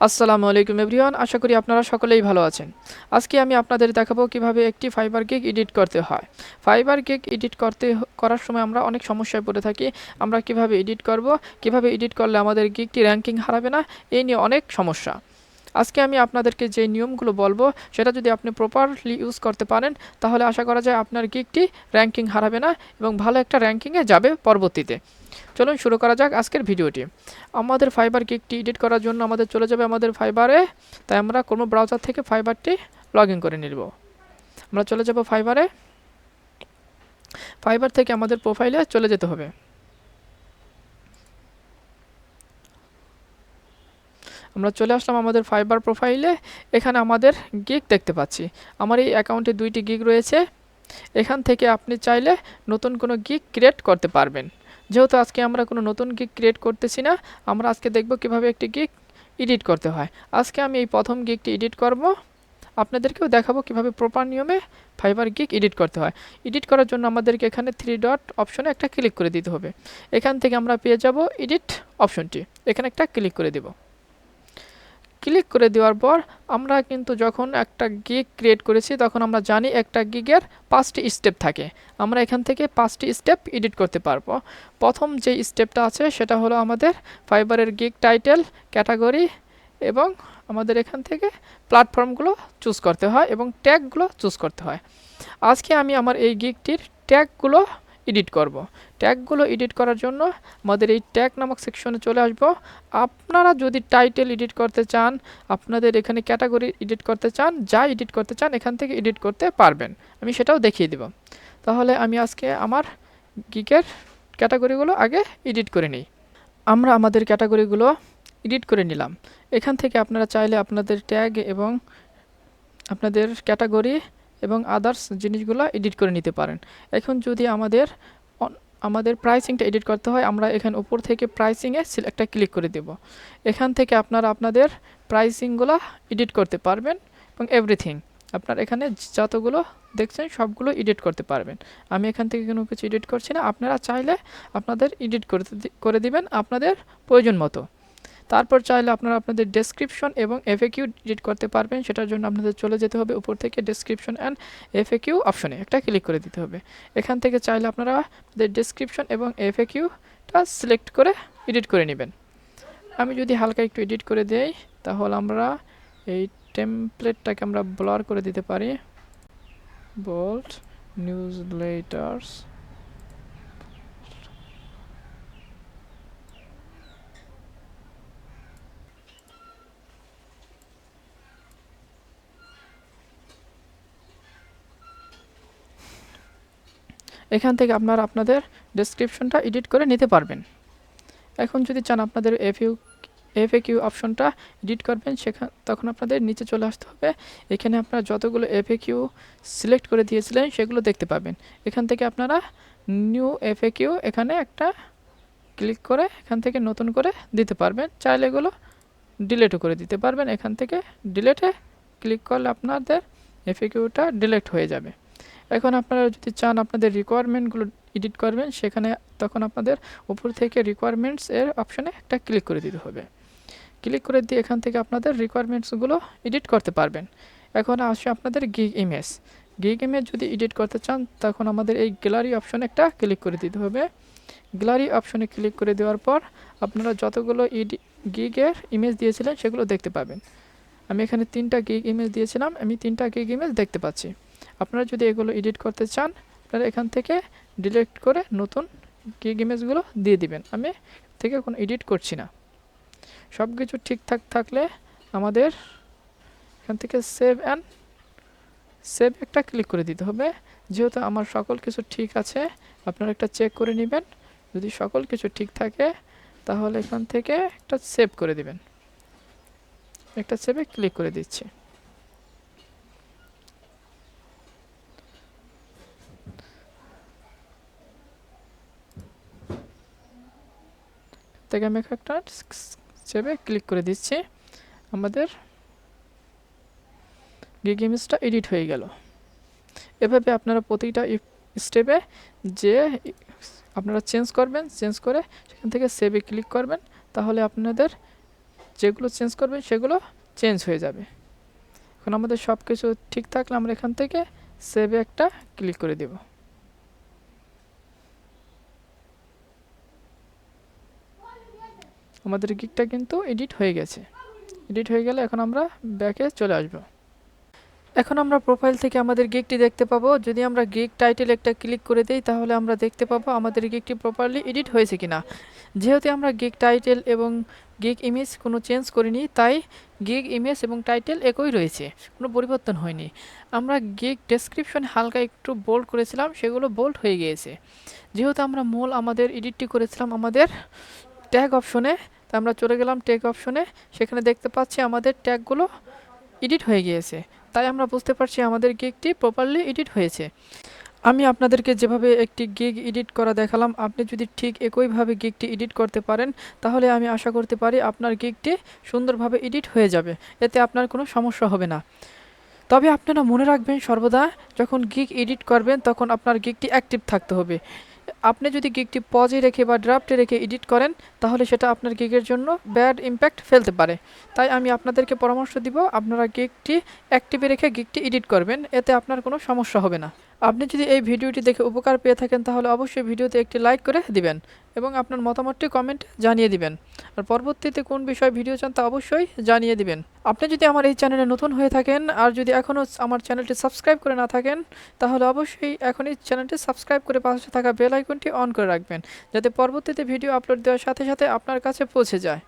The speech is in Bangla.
আসসালামু আলাইকুম এভরিওয়ান, আশা করি আপনারা সকলেই ভালো আছেন। আজকে আমি আপনাদের দেখাবো কিভাবে একটি ফাইবার গিগ এডিট করতে হয়। ফাইবার গিগ এডিট করার সময় আমরা অনেক সমস্যায় পড়ে থাকি। আমরা কিভাবে এডিট করব, কিভাবে এডিট করলে আমাদের গিগটি র্যাঙ্কিং হারাবে না, এই নিয়ে অনেক সমস্যা। আজকে আমি আপনাদেরকে যে নিয়মগুলো বলবো সেটা যদি আপনি প্রপারলি ইউজ করতে পারেন তাহলে আশা করা যায় আপনার গিগটি র্যাঙ্কিং হারাবে না এবং ভালো একটা র্যাঙ্কিংয়ে যাবে পরবর্তীতে। চলুন শুরু করা যাক আজকের ভিডিওটি। আমাদের ফাইবার গিগটি এডিট করার জন্য আমাদের চলে যাবে আমাদের ফাইবারে। তাই আমরা কোনো ব্রাউজার থেকে ফাইবারটি লগ ইন করে নিব। আমরা চলে যাব ফাইবারে। ফাইবার থেকে আমাদের প্রোফাইলে চলে যেতে হবে। আমরা চলে আসলাম আমাদের ফাইবার প্রোফাইলে। এখানে আমাদের গিগ দেখতে পাচ্ছি। আমার এই অ্যাকাউন্টে 2টি গিগ রয়েছে। এখান থেকে আপনি চাইলে নতুন কোনো গিগ ক্রিয়েট করতে পারবেন। যেহেতু আজকে আমরা কোনো নতুন গিগ ক্রিয়েট করতেছি না, আমরা আজকে দেখব কিভাবে একটি গিগ এডিট করতে হয়। আজকে আমি এই প্রথম গিগটি এডিট করব। আপনাদেরকেও দেখাবো কিভাবে প্রপার নিয়মে ফাইবার গিগ এডিট করতে হয়। এডিট করার জন্য আমাদেরকে এখানে 3 ডট অপশনে একটা ক্লিক করে দিতে হবে। এখান থেকে আমরা পেয়ে যাব এডিট অপশনটি। এখানে একটা ক্লিক করে দেব। ক্লিক করে দেওয়ার পর আমরা কিন্তু যখন একটা গিগ ক্রিয়েট করেছি তখন আমরা জানি একটা গিগের 5টি স্টেপ থাকে। আমরা এখান থেকে 5টি স্টেপ এডিট করতে পারবো। প্রথম যে স্টেপটা আছে সেটা হলো আমাদের ফাইবারের গিগ টাইটেল, ক্যাটাগরি এবং আমাদের এখান থেকে প্ল্যাটফর্মগুলো চুজ করতে হয় এবং ট্যাগগুলো চুজ করতে হয়। আজকে আমি আমার এই গিগটির ট্যাগগুলো এডিট করব। ট্যাগগুলো এডিট করার জন্য আমাদের এই ট্যাগ নামক সেকশনে চলে আসব। আপনারা যদি টাইটেল এডিট করতে চান, আপনাদের এখানে ক্যাটাগরি এডিট করতে চান, যা এডিট করতে চান এখান থেকে এডিট করতে পারবেন। আমি সেটাও দেখিয়ে দেব। তাহলে আমি আজকে আমার গিগের ক্যাটাগরিগুলো আগে এডিট করে নিই। আমরা আমাদের ক্যাটাগরিগুলো এডিট করে নিলাম। এখান থেকে আপনারা চাইলে আপনাদের ট্যাগ এবং আপনাদের ক্যাটাগরি এবং আদার্স জিনিসগুলো এডিট করে নিতে পারেন। এখন যদি আমাদের প্রাইসিংটা এডিট করতে হয়, আমরা এখানে উপর থেকে প্রাইসিংয়ে একটা ক্লিক করে দেব। এখান থেকে আপনারা আপনাদের প্রাইসিংগুলো এডিট করতে পারবেন এবং এভরিথিং আপনার এখানে যতগুলো দেখছেন সবগুলো এডিট করতে পারবেন। আমি এখান থেকে কোনো কিছু এডিট করছি না। আপনারা চাইলে আপনাদের এডিট করে দিবেন আপনাদের প্রয়োজন মতো। তারপর চাইলে আপনারা আপনাদের ডেসক্রিপশন এবং এফএকিউ এডিট করতে পারবেন। সেটার জন্য আপনাদের চলে যেতে হবে উপর থেকে ডেসক্রিপশন অ্যান্ড এফএকিউ অপশনে একটা ক্লিক করে দিতে হবে। এখান থেকে চাইলে আপনারা আপনাদের ডেসক্রিপশন এবং এফএকিউটা সিলেক্ট করে এডিট করে নেবেন। আমি যদি হালকা একটু এডিট করে দেই তাহলে আমরা এই টেমপ্লেটটাকে আমরা ব্লার করে দিতে পারি। বোল্ড নিউজলেটার্স এখান থেকে আপনারা আপনাদের ডেসক্রিপশনটা এডিট করে নিতে পারবেন। এখন যদি চান আপনাদের এফএকিউ অপশনটা এডিট করবেন, তখন আপনাদের নিচে চলে আসতে হবে। এখানে আপনারা যতগুলো এফএকিউ সিলেক্ট করে দিয়েছিলেন সেগুলো দেখতে পাবেন। এখান থেকে আপনারা নিউ এফএকিউ এখানে একটা ক্লিক করে এখান থেকে নতুন করে দিতে পারবেন। চাইলে এগুলো ডিলিটও করে দিতে পারবেন। এখান থেকে ডিলিটে ক্লিক করলে আপনাদের এফএকিউটা ডিলিট হয়ে যাবে। এখন আপনারা যদি চান আপনাদের রিকোয়ারমেন্টগুলো এডিট করবেন, সেখানে তখন আপনাদের উপর থেকে রিকোয়ারমেন্টস এর অপশনে একটা ক্লিক করে দিতে হবে। ক্লিক করে দিয়ে এখান থেকে আপনাদের রিকোয়ারমেন্টসগুলো এডিট করতে পারবেন। এখন আসে আপনাদের গিগ ইমেজ যদি এডিট করতে চান তখন আমাদের এই গ্যালারি অপশনে একটা ক্লিক করে দিতে হবে। গ্যালারি অপশনে ক্লিক করে দেওয়ার পর আপনারা যতগুলো গিগের ইমেজ দিয়েছিলেন সেগুলো দেখতে পাবেন। আমি এখানে 3টা গিগ ইমেজ দিয়েছিলাম, আমি 3টা গিগ ইমেজ দেখতে পাচ্ছি। আপনারা যদি এগুলো এডিট করতে চান আপনারা এখান থেকে ডিলিট করে নতুন গিগ ইমেজগুলো দিয়ে দিবেন। আমি থেকে কোনো এডিট করছি না। সব কিছু ঠিকঠাক থাকলে আমাদের এখান থেকে সেভ একটা ক্লিক করে দিতে হবে। যেহেতু আমার সকল কিছু ঠিক আছে, আপনারা একটা চেক করে নেবেন। যদি সকল কিছু ঠিক থাকে তাহলে এখান থেকে একটা সেভ করে দিবেন। একটা সেভে ক্লিক করে দিচ্ছি। থেকে আমি একটা সেভে ক্লিক করে দিচ্ছি। আমাদের গিগ ইমেজটা এডিট হয়ে গেল। এভাবে আপনারা প্রতিটা স্টেপে যে আপনারা চেঞ্জ করে সেখান থেকে সেভে ক্লিক করবেন, তাহলে আপনাদের যেগুলো চেঞ্জ করবেন সেগুলো চেঞ্জ হয়ে যাবে। এখন আমাদের সব কিছু ঠিক থাকলে আমরা এখান থেকে সেভে একটা ক্লিক করে দেব। আমাদের গিগটা কিন্তু এডিট হয়ে গেছে। এডিট হয়ে গেলে এখন আমরা ব্যাকে চলে আসব। এখন আমরা প্রোফাইল থেকে আমাদের গিগটি দেখতে পাবো। যদি আমরা গিগ টাইটেল একটা ক্লিক করে দেই তাহলে আমরা দেখতে পাবো আমাদের গিগটি প্রপারলি এডিট হয়েছে কিনা। যেহেতু আমরা গিগ টাইটেল এবং গিগ ইমেজ কোনো চেঞ্জ করিনি, তাই গিগ ইমেজ এবং টাইটেল একই রয়েছে, কোনো পরিবর্তন হয়নি। আমরা গিগ ডেসক্রিপশন হালকা একটু বোল্ড করেছিলাম, সেগুলো বোল্ড হয়ে গিয়েছে। যেহেতু আমরা মূল আমাদের এডিটটি করেছিলাম আমাদের ট্যাগ অপশনে, তাই আমরা চলে গেলাম ট্যাগ অপশনে। সেখানে দেখতে পাচ্ছি আমাদের ট্যাগগুলো এডিট হয়ে গিয়েছে, তাই আমরা বুঝতে পারছি আমাদের গিগটি প্রপারলি এডিট হয়েছে। আমি আপনাদেরকে যেভাবে একটি গিগ এডিট করা দেখালাম, আপনি যদি ঠিক একইভাবে গিগটি এডিট করতে পারেন তাহলে আমি আশা করতে পারি আপনার গিগটি সুন্দরভাবে এডিট হয়ে যাবে, এতে আপনার কোনো সমস্যা হবে না। তবে আপনারা মনে রাখবেন সর্বদা যখন গিগ এডিট করবেন তখন আপনার গিগটি অ্যাক্টিভ থাকতে হবে। আপনি যদি গিগটি পজে রেখে বা ড্রাফটে রেখে এডিট করেন তাহলে সেটা আপনার গিগের জন্য ব্যাড ইম্প্যাক্ট ফেলতে পারে। তাই আমি আপনাদেরকে পরামর্শ দিব আপনারা গিগটি অ্যাক্টিভে রেখে গিগটি এডিট করবেন, এতে আপনার কোনো সমস্যা হবে না। আপনি যদি এই ভিডিওটি দেখে উপকার পেয়ে থাকেন তাহলে অবশ্যই ভিডিওতে একটি লাইক করে দিবেন এবং আপনার মতামতটি কমেন্ট জানিয়ে দিবেন। আর পরবর্তীতে কোন বিষয়ে ভিডিও চান তা অবশ্যই জানিয়ে দিবেন। আপনি যদি আমার এই চ্যানেলে নতুন হয়ে থাকেন আর যদি এখনও আমার চ্যানেলটি সাবস্ক্রাইব করে না থাকেন তাহলে অবশ্যই এখনই চ্যানেলটি সাবস্ক্রাইব করে পাশে থাকা বেল আইকনটি অন করে রাখবেন, যাতে পরবর্তীতে ভিডিও আপলোড দেওয়ার সাথে সাথে আপনার কাছে পৌঁছে যায়।